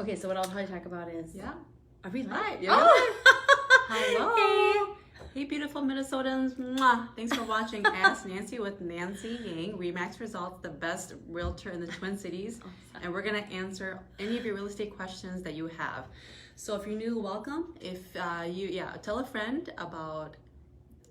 Okay, so what I'll probably talk about is... Yeah. Are we live? Right. Oh! Hello. Hey, beautiful Minnesotans. Mwah. Thanks for watching Ask Nancy with Nancy.Yang. Remax Results, the best realtor in the Twin Cities. And we're going to answer any of your real estate questions that you have. So if you're new, welcome. If tell a friend about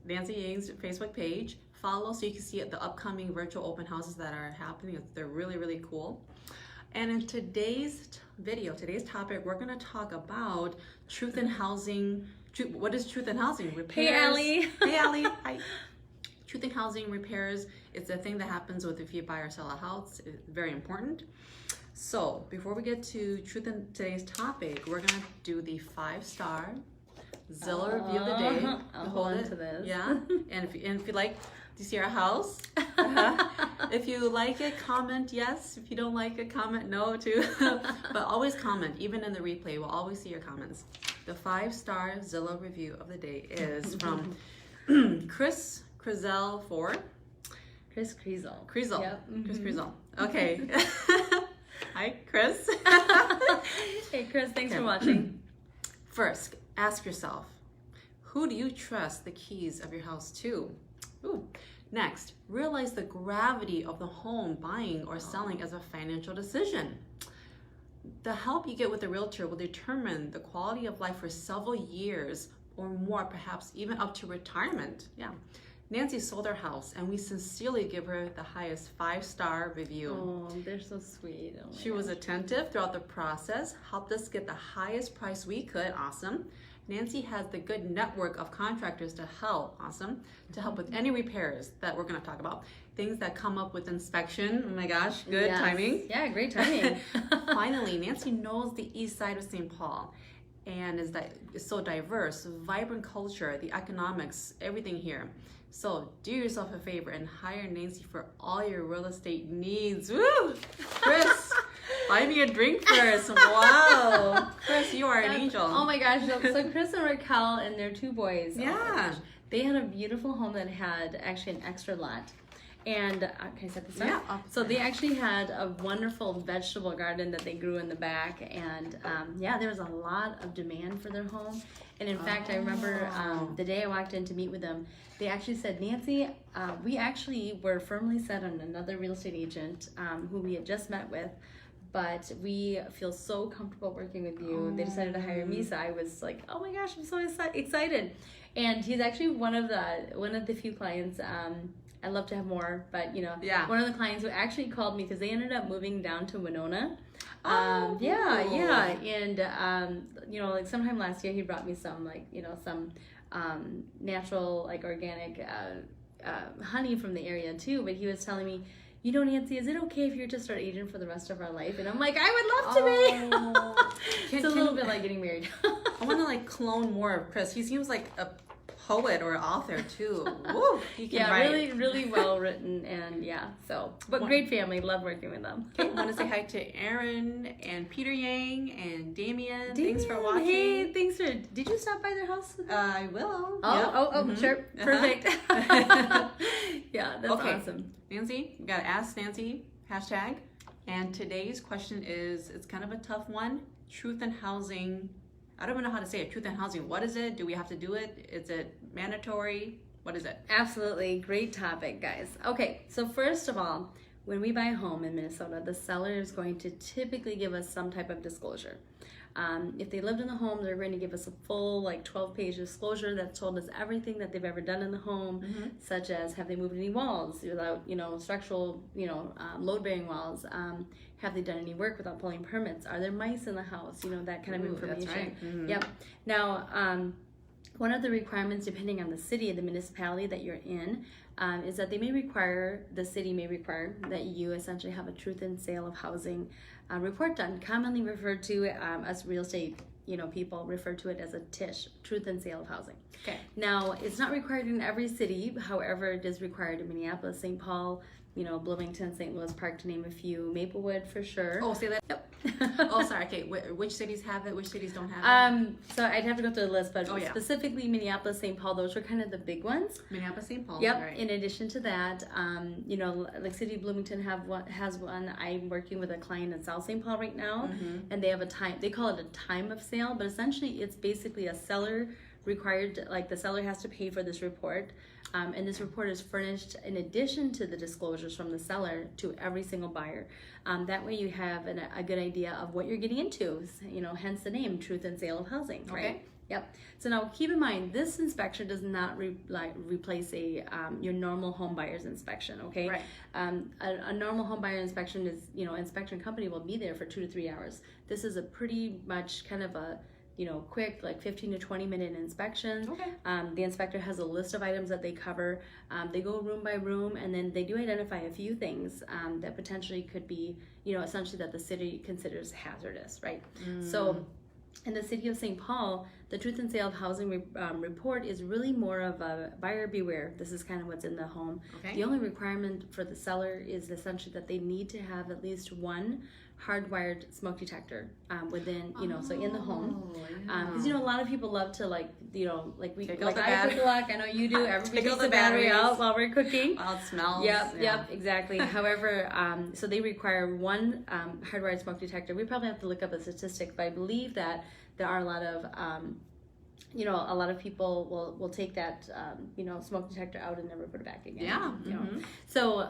Nancy.Yang's Facebook page. Follow so you can see the upcoming virtual open houses that are happening. They're really, really cool. And in today's topic, we're going to talk about truth in housing. What is truth in housing? Repairs. Hey, Allie. Hey, Allie. Hi. Truth in housing repairs. It's a thing that happens with if you buy or sell a house. It's very important. So before we get to truth in today's topic, we're going to do the 5-star Zillow review of the day. I'll hold on to this. Yeah. And if you like, do you see our house? If you like it, comment yes. If you don't like it, comment no too. But always comment, even in the replay. We'll always see your comments. The 5-star Zillow review of the day is from Chris Krizel 4. Chris Krizel. Krizel. Yep. Chris Krizel. Okay. Hi, Chris. Hey, Chris. Thanks for watching. First, ask yourself, who do you trust the keys of your house to? Ooh. Next, realize the gravity of the home buying or selling as a financial decision. The help you get with a realtor will determine the quality of life for several years or more, perhaps even up to retirement. Yeah. Nancy sold her house and we sincerely give her the highest 5-star review. Oh, they're so sweet. Oh she was attentive throughout the process, helped us get the highest price we could. Awesome. Nancy has the good network of contractors to help with any repairs that we're going to talk about. Things that come up with inspection. Oh my gosh, good timing. Yeah, great timing. Finally, Nancy knows the east side of St. Paul and is so diverse, vibrant culture, the economics, everything here. So do yourself a favor and hire Nancy for all your real estate needs. Woo! Chris, buy me a drink first. Wow. Chris, you are an angel. Oh my gosh. So Chris and Raquel and their 2 boys. Yeah. Oh my gosh, they had a beautiful home that had actually an extra lot. And can I set this up? Yeah. So they actually had a wonderful vegetable garden that they grew in the back. And there was a lot of demand for their home. And in fact, I remember the day I walked in to meet with them, they actually said, Nancy, we actually were firmly set on another real estate agent who we had just met with. But we feel so comfortable working with you. They decided to hire me, so I was like, oh my gosh, I'm so excited. And he's actually one of the few clients. I'd love to have more, but one of the clients who actually called me because they ended up moving down to Winona. And like sometime last year he brought me some natural organic honey from the area too. But he was telling me, Nancy, is it okay if you're just our agent for the rest of our life? And I'm like, I would love to be. It's a little bit like getting married. I want to clone more of Chris. He seems like a poet or author too. Woo, he can write. Really, really well written, and but great family. Love working with them. Okay, I want to say hi to Aaron and Peter Yang and Damien. Thanks for watching. Hey, thanks for. Did you stop by their house? I will. Sure, perfect. Yeah, that's awesome. Nancy, you gotta ask Nancy #. And today's question is, it's kind of a tough one. Truth in housing. I don't even know how to say it. Truth in housing. What is it? Do we have to do it? Is it mandatory? What is it? Absolutely. Great topic, guys. Okay, so first of all, when we buy a home in Minnesota, the seller is going to typically give us some type of disclosure. If they lived in the home, they're going to give us a full 12-page disclosure that told us everything that they've ever done in the home, such as have they moved any walls without, structural, load-bearing walls. Have they done any work without pulling permits? Are there mice in the house? That kind of information. That's right. Mm-hmm. Yep. Now, one of the requirements, depending on the city, the municipality that you're in, is that the city may require that you essentially have a truth in sale of housing report done, commonly referred to as real estate people refer to it as a TISH, truth in sale of housing. Okay. Now, it's not required in every city. However, it is required in Minneapolis, St. Paul, Bloomington, St. Louis Park, to name a few. Maplewood for sure. Oh, say that. Yep. Oh, sorry. Okay, which cities have it? Which cities don't have it? So I'd have to go through the list, but Oh, yeah. specifically Minneapolis, St. Paul, those were kind of the big ones. Minneapolis, St. Paul. Yep. Right. In addition to that, like City of Bloomington has one. I'm working with a client in South St. Paul right now, and they have a time. They call it a time of sale, but essentially it's basically a seller required. Like the seller has to pay for this report, and this report is furnished in addition to the disclosures from the seller to every single buyer. That way you have a good idea of what you're getting into. Hence the name, Truth and Sale of Housing. Right? Okay. Yep. So now keep in mind, this inspection does not replace your normal home buyer's inspection. Okay. Right. A normal home buyer inspection is, inspection company will be there for 2 to 3 hours. This is a pretty much kind of a quick, like 15 to 20 minute inspection. Okay. The inspector has a list of items that they cover. They go room by room, and then they do identify a few things that potentially could be, essentially that the city considers hazardous, right? So in the city of St. Paul, the Truth and Sale of Housing report is really more of a buyer beware. This is kind of what's in the home. Okay. The only requirement for the seller is essentially that they need to have at least one hardwired smoke detector within, so in the home. Because a lot of people love to I put the lock. I know you do. Everybody takes the battery out while we're cooking. While it smells. Yep, exactly. However, so they require one hardwired smoke detector. We probably have to look up a statistic, but I believe that there are a lot of a lot of people will take that smoke detector out and never put it back again. Yeah. So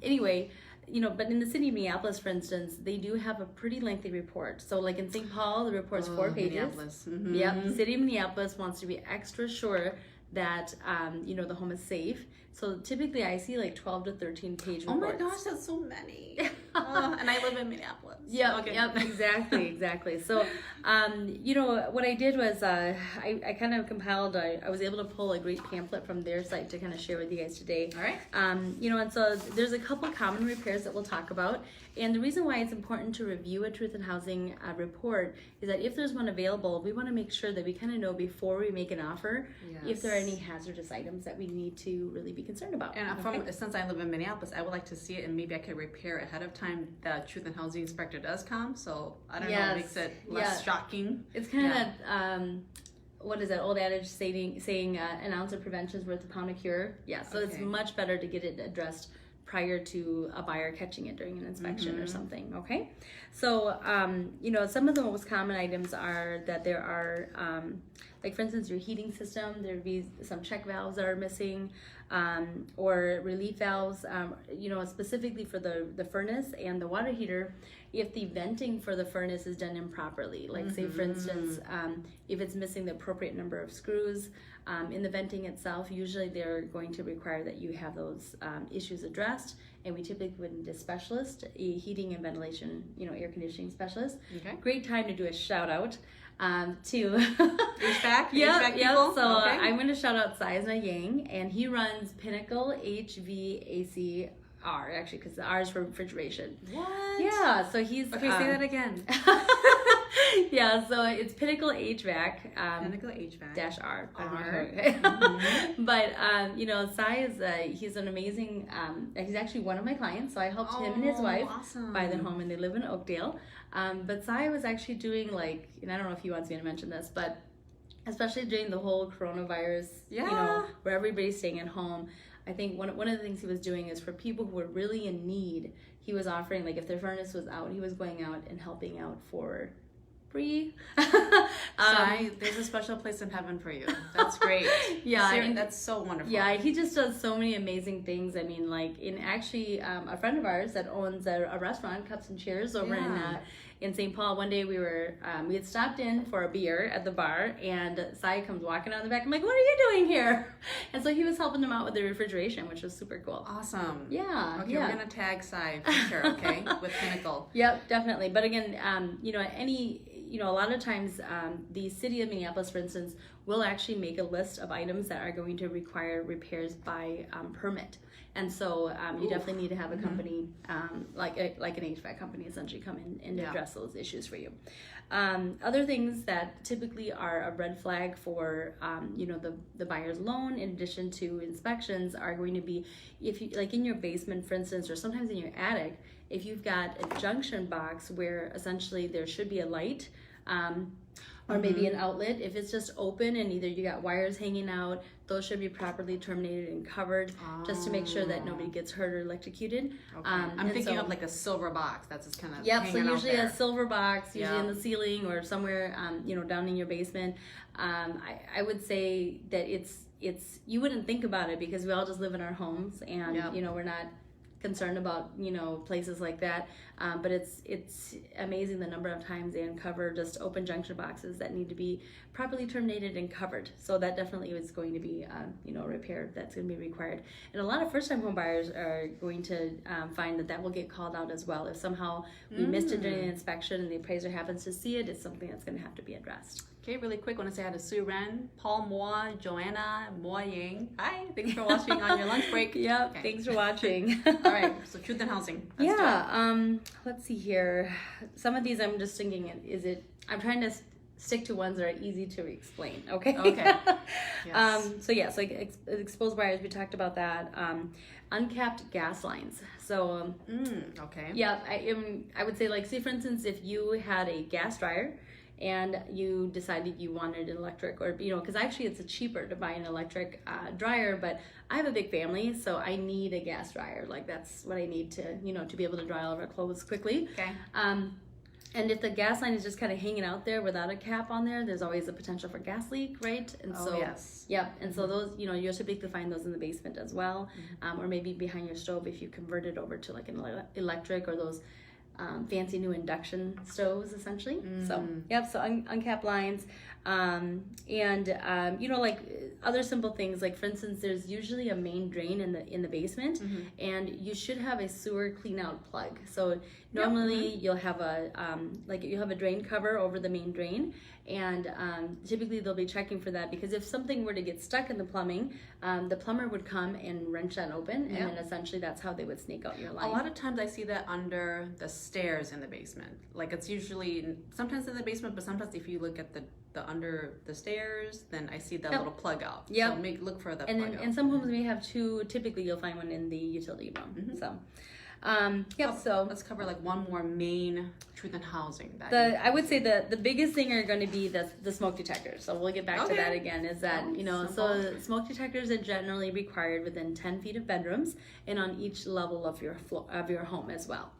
anyway. But in the city of Minneapolis, for instance, they do have a pretty lengthy report. So like in St. Paul, the report's 4 pages. Minneapolis. Yep. The city of Minneapolis wants to be extra sure that, the home is safe. So typically I see like 12 to 13 page reports. Oh my gosh, that's so many. And I live in Minneapolis. Yep, Okay. yep, exactly. So, what I did was I kind of compiled, I was able to pull a great pamphlet from their site to kind of share with you guys today. All right. And so there's a couple common repairs that we'll talk about. And the reason why it's important to review a Truth in Housing report is that if there's one available, we want to make sure that we kind of know before we make an offer if there are any hazardous items that we need to really be concerned about. And since I live in Minneapolis, I would like to see it, and maybe I could repair ahead of time. The Truth in Housing inspector does come, so I don't know, it makes it less shocking. It's kind of that, what is that old adage saying an ounce of prevention is worth a pound of cure? Yeah, so it's much better to get it addressed prior to a buyer catching it during an inspection or something, okay? So, some of the most common items are that there are, like for instance, your heating system, there'd be some check valves that are missing, or relief valves, specifically for the furnace and the water heater. If the venting for the furnace is done improperly, like say for instance, if it's missing the appropriate number of screws in the venting itself, usually they're going to require that you have those issues addressed, and we typically would need a specialist, a heating and ventilation, air conditioning specialist. Okay. Great time to do a shout out to HVAC? Yep. People? So I'm going to shout out Nancy.Yang, and he runs Pinnacle HVAC actually, because the R is for refrigeration. What? Yeah, so he's... Okay, say that again. Yeah, so it's Pinnacle HVAC. Pinnacle HVAC. -R. Mm-hmm. But, Sai is, he's an amazing, he's actually one of my clients, so I helped him and his wife buy their home, and they live in Oakdale. But Sai was actually doing and I don't know if he wants me to mention this, but especially during the whole coronavirus, where everybody's staying at home, I think one of the things he was doing is for people who were really in need, he was offering, like if their furnace was out, he was going out and helping out for free. There's a special place in heaven for you. That's great. Yeah. That's so wonderful. Yeah, he just does so many amazing things. I mean, a friend of ours that owns a restaurant, Cups and Cheers, over in St. Paul. One day we had stopped in for a beer at the bar, and Sai comes walking out the back. I'm like, what are you doing here? And so he was helping them out with the refrigeration, which was super cool. Awesome. Yeah. Okay, we're gonna tag Sai for sure. Okay, with Pinnacle. Yep, definitely. But again, a lot of times the city of Minneapolis, for instance, will actually make a list of items that are going to require repairs by permit. And so you definitely need to have a company like an HVAC company essentially come in and address those issues for you. Other things that typically are a red flag for the buyer's loan, in addition to inspections, are going to be if you, like in your basement, for instance, or sometimes in your attic, if you've got a junction box where essentially there should be a light. Or maybe an outlet. If it's just open and either you got wires hanging out, those should be properly terminated and covered, just to make sure that nobody gets hurt or electrocuted. Okay. I'm thinking of like a silver box that's just kind of so usually a silver box, usually in the ceiling or somewhere, down in your basement. I would say that it's you wouldn't think about it because we all just live in our homes and we're not concerned about places like that, but it's amazing the number of times they uncover just open junction boxes that need to be properly terminated and covered. So that definitely is going to be repair that's going to be required. And a lot of first-time home buyers are going to find that will get called out as well. If somehow we missed it during an inspection and the appraiser happens to see it, it's something that's going to have to be addressed. Okay, really quick, I want to say hi to Sue Ren, Paul Moa, Joanna, Moa Yang. Hi, thanks for watching on your lunch break. Yep, thanks for watching. All right, so truth in housing. Let's see here. Some of these I'm just thinking, I'm trying to stick to ones that are easy to explain, okay? Okay. Yes. Exposed wires, we talked about that. Uncapped gas lines. So, okay. Yeah, I would say, like, say for instance, if you had a gas dryer, and you decided you wanted an electric, or because actually it's cheaper to buy an electric dryer, but I have a big family, so I need a gas dryer. Like that's what I need to be able to dry all of our clothes quickly. Okay. And if the gas line is just kind of hanging out there without a cap on there, there's always a potential for gas leak, right? And yes. Yep. And so those, you'll typically find those in the basement as well, or maybe behind your stove if you convert it over to like an electric or those fancy new induction stoves essentially. So uncapped lines, like other simple things, like for instance, there's usually a main drain in the basement, and you should have a sewer clean out plug. So normally you'll have a drain cover over the main drain, and typically they'll be checking for that, because if something were to get stuck in the plumbing, the plumber would come and wrench that open, and then essentially that's how they would snake out your line. A lot of times I see that under the stairs in the basement. Like it's usually sometimes in the basement, but sometimes if you look at the under the stairs, then I see that little plug out. So look for that plug out. And some homes may have two. Typically you'll find one in the utility room. So so let's cover like one more main truth in housing. I would say the biggest thing are going to be the smoke detectors. So we'll get back to that again. Is that so smoke detectors are generally required within 10 feet of bedrooms and on each level of your home as well.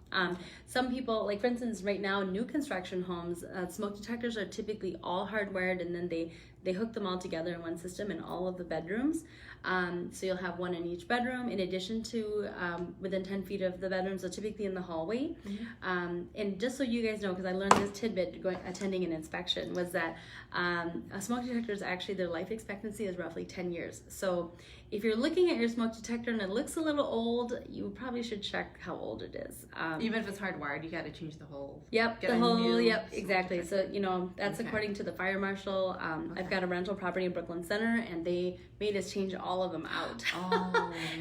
Some people, like for instance, right now, new construction homes, smoke detectors are typically all hardwired, and then they hook them all together in one system in all of the bedrooms. So you'll have one in each bedroom, in addition to within 10 feet of the bedroom, so typically in the hallway. And just so you guys know, because I learned this tidbit attending an inspection, was that smoke detectors, actually their life expectancy is roughly 10 years. So if you're looking at your smoke detector and it looks a little old, you probably should check how old it is. Even if it's hardwired, you got to change the whole. Exactly. So that's according to the fire marshal. I've got a rental property in Brooklyn Center, and they made us change all of them out.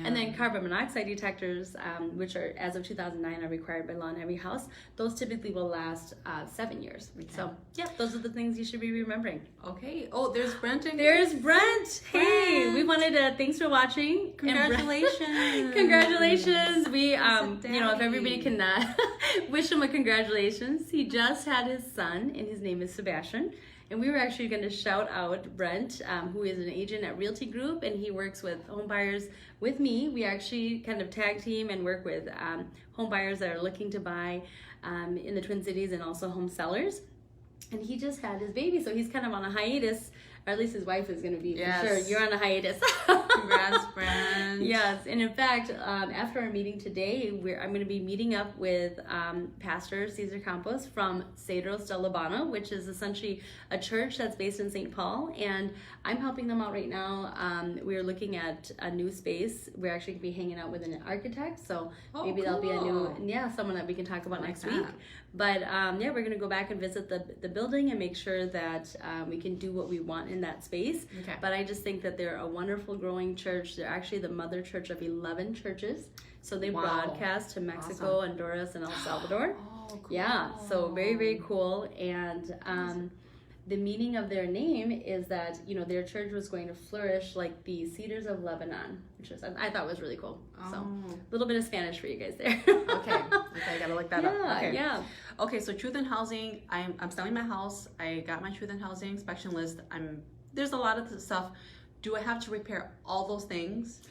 And then carbon monoxide detectors, which are, as of 2009, are required by law in every house. Those typically will last 7 years. So those are the things you should be remembering. Okay. Oh, there's Brent. There's Brent. Hey, we wanted to thanks for watching. Congratulations. Congratulations. We if everybody can wish him a congratulations. He just had his son, and his name is Sebastian. And we were actually going to shout out Brent, who is an agent at Realty Group, and he works with home buyers with me. We actually kind of tag team and work with home buyers that are looking to buy in the Twin Cities, and also home sellers. And he just had his baby, so he's kind of on a hiatus, or at least his wife is going to be, for sure. You're on a hiatus. Congrats, Brent. Yes, and in fact, after our meeting today, I'm going to be meeting up with Pastor Cesar Campos from Cedros de Labana, which is essentially a church that's based in St. Paul, and I'm helping them out right now. We're looking at a new space. We're actually going to be hanging out with an architect, so maybe that'll be a new, someone that we can talk about next week. But yeah, we're going to go back and visit the building and make sure that we can do what we want in that space. Okay. But I just think that they're a wonderful growing church. They're actually the mother church of 11 churches. So they broadcast to Mexico, Awesome. Honduras, and El Salvador. Oh, cool. Yeah, so very, very cool. And the meaning of their name is that, you know, their church was going to flourish like the cedars of Lebanon, which was, I thought was really cool. So a little bit of Spanish for you guys there. Okay, I gotta look that up. Okay. Yeah. Okay, so Truth in Housing, I'm selling my house. I got my Truth in Housing inspection list. There's a lot of stuff. Do I have to repair all those things?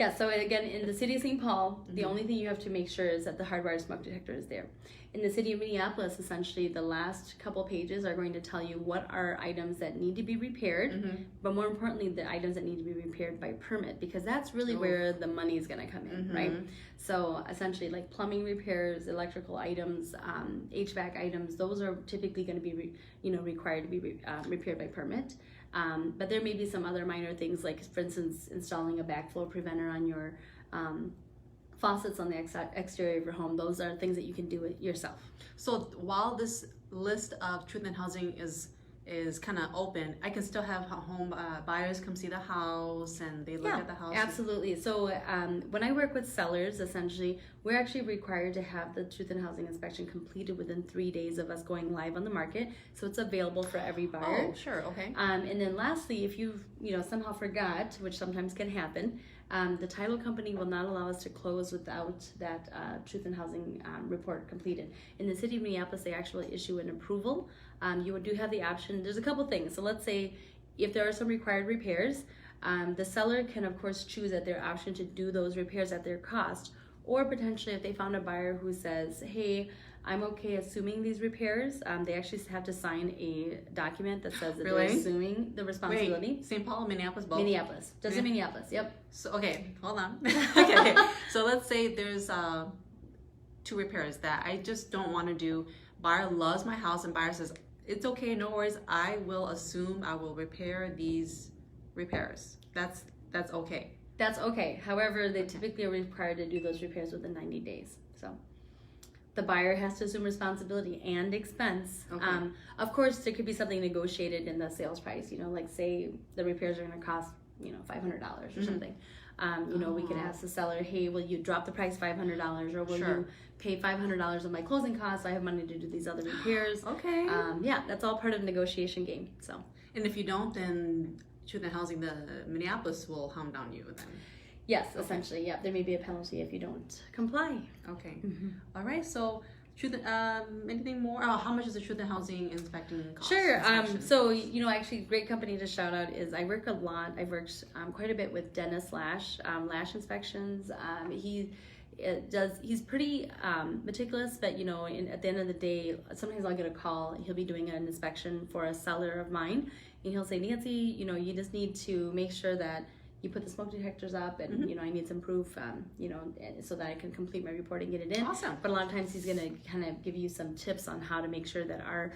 Yeah, so again, in the city of St. Paul, the only thing you have to make sure is that the hardwired smoke detector is there. In the city of Minneapolis, essentially, the last couple pages are going to tell you what are items that need to be repaired, but more importantly, the items that need to be repaired by permit, because that's really where the money is going to come in, right? So essentially, like plumbing repairs, electrical items, HVAC items, those are typically going to be, required to be repaired by permit. But there may be some other minor things, like, for instance, installing a backflow preventer on your faucets on the exterior of your home. Those are things that you can do it yourself. So while this list of Truth in Housing is kind of open, I can still have home buyers come see the house and they look at the house. Absolutely. So when I work with sellers, essentially, we're actually required to have the Truth in Housing inspection completed within 3 days of us going live on the market. So it's available for every buyer. Oh, sure. Okay. And then lastly, if you've somehow forgot, which sometimes can happen, the title company will not allow us to close without that Truth in Housing report completed. In the city of Minneapolis, they actually issue an approval. You do have the option. There's a couple things. So let's say if there are some required repairs, the seller can of course choose at their option to do those repairs at their cost, or potentially if they found a buyer who says, hey, I'm okay assuming these repairs, they actually have to sign a document that says that they're assuming the responsibility. Wait, St. Paul and Minneapolis both? Minneapolis. Just in Minneapolis, yep. So, okay, hold on. Okay, so let's say there's 2 repairs that I just don't want to do. Buyer loves my house and buyer says, it's okay, no worries, I will assume I will repair these repairs. That's okay. That's okay. However, they typically are required to do those repairs within 90 days. So the buyer has to assume responsibility and expense. Okay. Of course, there could be something negotiated in the sales price. Like say the repairs are going to cost $500 or something. We can ask the seller, hey, will you drop the price $500, or will you pay $500 of my closing costs? I have money to do these other repairs. Okay. That's all part of the negotiation game. So. And if you don't, then Truth in Housing, the Minneapolis will hound down you then. Yes, essentially, yeah. There may be a penalty if you don't comply. Okay. All right. So, anything more? Oh, how much is the Truth in Housing inspecting cost? Sure. So, actually, great company to shout out is I work a lot. I've worked quite a bit with Dennis Lash, Lash Inspections. He's pretty meticulous, but at the end of the day, sometimes I'll get a call. He'll be doing an inspection for a seller of mine, and he'll say, Nancy, you just need to make sure that you put the smoke detectors up, and I need some proof, so that I can complete my report and get it in. Awesome. But a lot of times he's gonna kind of give you some tips on how to make sure that our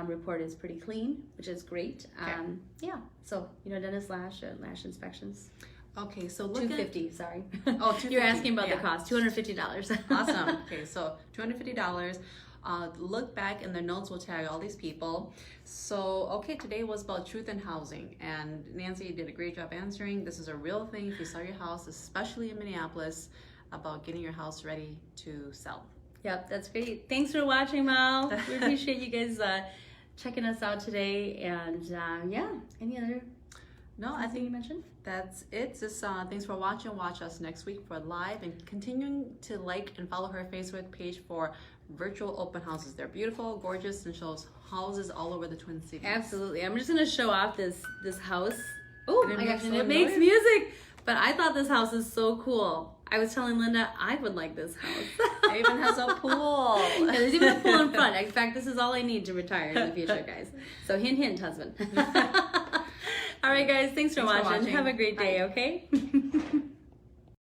report is pretty clean, which is great. Okay. So Dennis Lash, Lash Inspections. Okay, so look $250. Sorry. Oh, $250. You're asking about the cost. $250. Awesome. Okay, so $250. Look back in the notes, we'll tag all these people. So, okay, today was about Truth in Housing, and Nancy did a great job answering. This is a real thing if you sell your house, especially in Minneapolis, about getting your house ready to sell. Yep, that's great. Thanks for watching, Mal. We appreciate you guys checking us out today, and any other? No, I think you mentioned that's it. Just thanks for watching. Watch us next week for live, and continuing to like and follow her Facebook page for virtual open houses. They're beautiful, gorgeous, and shows houses all over the Twin Cities. Absolutely. I'm just gonna show off this house. Oh my gosh, and it makes noise. music. But I thought this house is so cool. I was telling Linda I would like this house. It even has a pool. Yeah, there's even a pool in front. In fact, this is all I need to retire in the future, guys. So hint, hint, husband. All right, guys. Thanks for watching. Have a great day, okay?